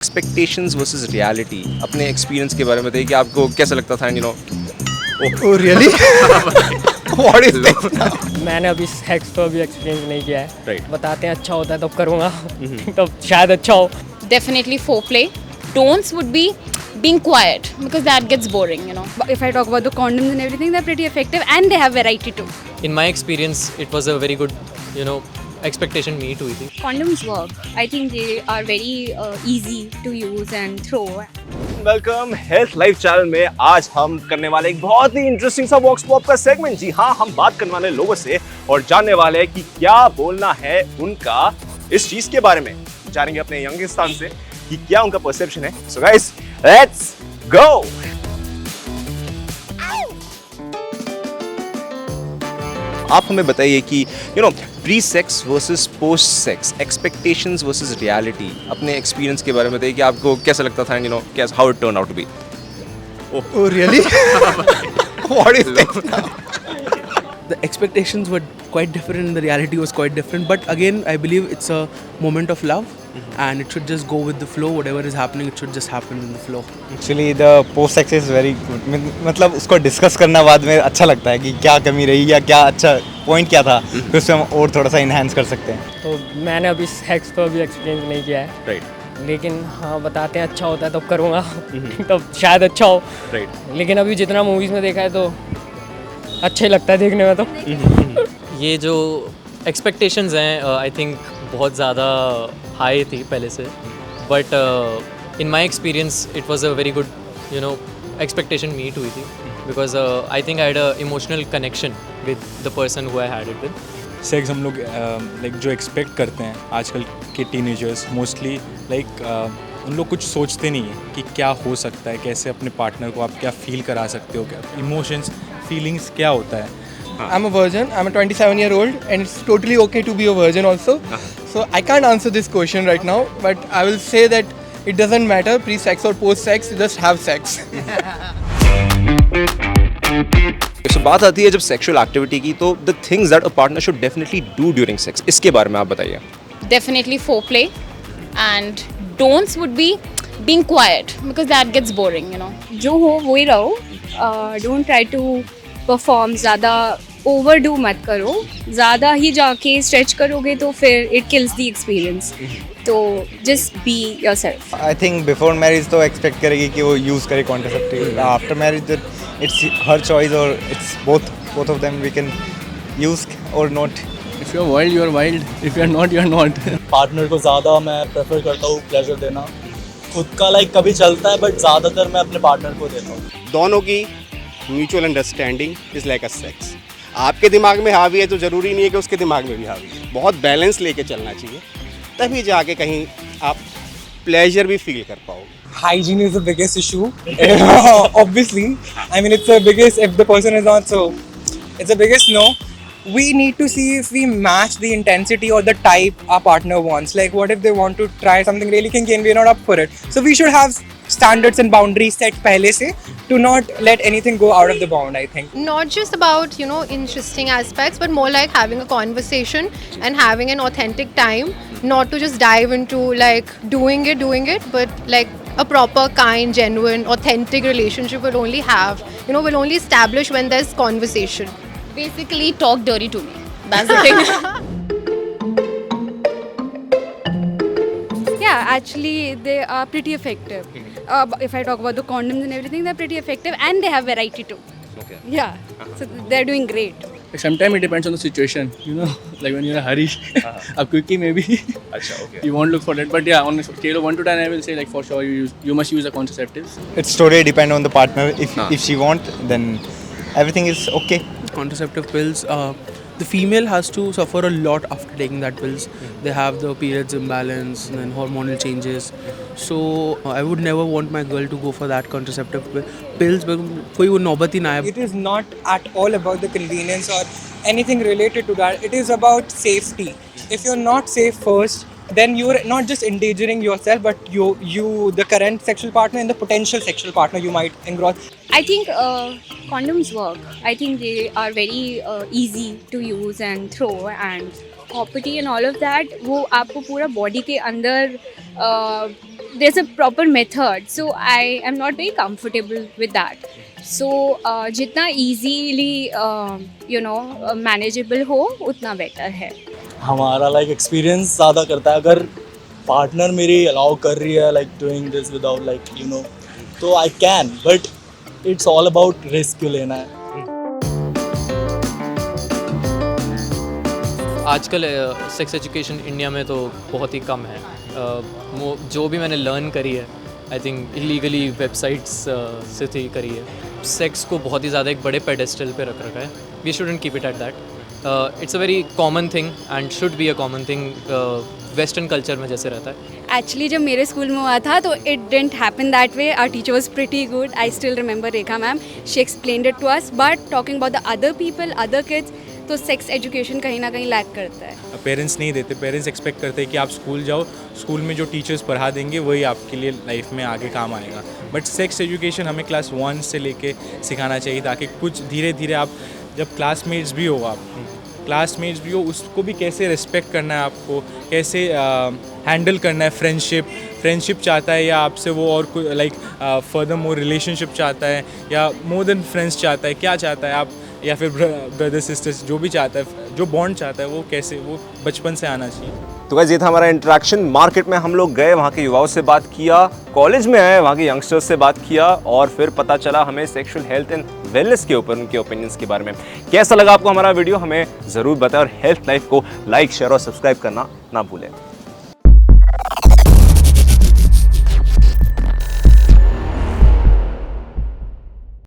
Expectations versus reality, अपने experience के बारे में बताइए कि आपको कैसा लगता था, Oh really? What is this? मैंने अभी सेक्स तो अभी एक्सपीरियंस नहीं किया है। Right. बताते हैं अच्छा होता है तब करूँगा तब शायद अच्छा हो। Definitely foreplay. Don'ts would be being quiet because that gets boring, you know. If I talk about the condoms and everything, they're pretty effective and they have variety too. In my experience, it was a very good, expectation meet हुई थी. Condoms work. I think they are very easy to use and throw. Welcome health life channel में। आज हम करने वाले एक बहुत ही interesting सा वॉक्स पॉप का सेगमेंट। जी हाँ, हम बात करने वाले लोगों से और जानने वाले हैं कि क्या बोलना है उनका इस चीज के बारे में। जानेंगे अपने यंगिस्तान से कि क्या उनका परसेप्शन है। So guys, let's go. आप हमें बताइए कि pre sex versus post sex, expectations versus reality, अपने एक्सपीरियंस के बारे में बताइए कि आपको कैसा लगता था, कैसा how it turn out to be. Oh really? What is this? The expectations were quite different and the reality was quite different, but again I believe it's a moment of love and it should just go with the flow. Whatever is happening, it should just happen in the flow. Actually the post sex is very good. मतलब उसको discuss करना बाद में अच्छा लगता है कि क्या कमी रही या क्या अच्छा पॉइंट क्या था, फिर उससे हम और थोड़ा सा इन्हांस कर सकते हैं। तो मैंने अभी सेक्स तो अभी एक्सपीरियंस नहीं किया है। राइट लेकिन हाँ, बताते हैं अच्छा होता है तब करूँगा तब शायद अच्छा हो। राइट। लेकिन अभी जितना मूवीज़ में देखा है तो अच्छा ही लगता है देखने में तो। ये जो expectations हैं, I think बहुत ज़्यादा हाई थी पहले से, but in my experience it was a very good, expectation meet हुई थी because I think I had a emotional connection with the person who I had it with. Sex हम लोग like जो एक्सपेक्ट करते हैं आजकल के टीनेजर्स मोस्टली लाइक उन लोग कुछ सोचते नहीं हैं कि क्या हो सकता है, कैसे अपने पार्टनर को आप क्या फील करा सकते हो, क्या इमोशंस फीलिंग्स क्या होता है। I'm a virgin. I'm a 27-year-old, and it's totally okay to be a virgin also. So I can't answer this question right now, but I will say that it doesn't matter pre-sex or post-sex. Just have sex. So बात आती है जब sexual activity की, तो the things that a partner should definitely do during sex, इसके बारे में आप बताइए। Definitely foreplay. And don'ts would be being quiet because that gets boring, you know. जो हो वो ही रहो. Don't try to perform. ज़्यादा overdo मत करो. ज़्यादा ही जाके stretch करोगे तो फिर it kills the experience. तो just be yourself. I think before marriage तो एक्सपेक्ट करेगी कि वो यूज़ करे contraceptive. After marriage it's her choice और it's both of them we can use और not. If you're wild, you're wild. If you're not, you're not. Partner को ज़्यादा मैं प्रेफर करता हूँ प्लेजर देना। खुद का लाइक कभी चलता है बट ज़्यादातर मैं अपने पार्टनर को देता हूँ। दोनों की mutual understanding is like a sex. आपके दिमाग में हावी है तो ज़रूरी नहीं है कि उसके दिमाग में भी हावी है। बहुत बैलेंस लेके चलना चाहिए, तभी जाके कहीं आप प्लेजर भी फील कर पाओगे। Hygiene is the biggest issue. Obviously, I mean it's the biggest. If the person is not, so it's the biggest no. We need to see if we match the intensity or the type our partner wants. Like, what if they want to try something really kinky and we're not up for it? So we should have standards and boundaries set pehle se to not let anything go out of the bound, I think. Not just about interesting aspects, but more like having a conversation and having an authentic time, not to just dive into like doing it, but like a proper, kind, genuine, authentic relationship will only have, will only establish when there's conversation. Basically, talk dirty to me. That's the thing. Yeah, actually they are pretty effective. If I talk about the condoms and everything, they're pretty effective and they have variety too. Okay. Yeah. So they're doing great. Sometimes it depends on the situation. Like when you're in a hurry, a quickie maybe. अच्छा, okay. You won't look for that. But yeah, on a scale of 1 to 10, I will say like for sure you must use the contraceptives. It's totally depend on the partner. If she want, then everything is okay. Contraceptive pills, the female has to suffer a lot after taking that pills. They have the periods imbalance and then hormonal changes. So I would never want my girl to go for that contraceptive pills. But कोई वो नौबत ही ना आए. It is not at all about the convenience or anything related to that. It is about safety. If you're not safe first, then you're not just endangering yourself, but you, the current sexual partner and the potential sexual partner you might engross. I think condoms work. I think they are very easy to use and throw, and property and all of that वो आपको पूरा body के अंदर there's a proper method, so I am not very comfortable with that. So जितना easily manageable हो उतना better है. हमारा लाइक एक्सपीरियंस ज़्यादा करता है. अगर पार्टनर मेरी अलाउ कर रही है like doing this without like तो I can, but it's all about risk क्यों लेना है. आजकल सेक्स एजुकेशन इंडिया में तो बहुत ही कम है. जो भी मैंने लर्न करी है आई थिंक इलीगली वेबसाइट्स से थी करी है. सेक्स को बहुत ही ज़्यादा एक बड़े पेडेस्टल पे रख रखा है. We shouldn't keep it at that. It's a very common thing and should be a common thing western culture में जैसे रहता है. Actually जब मेरे स्कूल में हुआ था तो it didn't happen that way. Our teacher was pretty good. I still remember Rekha ma'am. She explained it to us. But talking about the other people, other kids, तो सेक्स एजुकेशन कहीं ना कहीं lack करता है. Parents नहीं देते. Parents expect करते हैं कि आप स्कूल जाओ, स्कूल में जो टीचर्स पढ़ा देंगे वही आपके लिए लाइफ में आगे काम आएगा. बट सेक्स एजुकेशन हमें क्लास 1 से लेके सिखाना चाहिए ताकि कुछ धीरे धीरे आप जब क्लासमेट्स भी हो उसको भी कैसे रिस्पेक्ट करना है, आपको कैसे हैंडल करना है. फ्रेंडशिप चाहता है या आपसे वो और कोई लाइक फर्दर मोर रिलेशनशिप चाहता है या मोर देन फ्रेंड्स चाहता है, क्या चाहता है आप, या फिर ब्रदर सिस्टर्स जो भी चाहता है, जो बॉन्ड चाहता है वो कैसे वो बचपन से आना चाहिए. तो गाइस ये था हमारा इंटरेक्शन. मार्केट में हम लोग गए, वहाँ के युवाओं से बात किया, कॉलेज में आए, वहाँ के यंगस्टर्स से बात किया और फिर पता चला हमें सेक्सुअल हेल्थ एंड वेलनेस के ऊपर उनके ओपिनियंस के बारे में. कैसा लगा आपको हमारा वीडियो हमें ज़रूर बताएं और हेल्थ लाइफ को लाइक शेयर और सब्सक्राइब करना ना भूलें.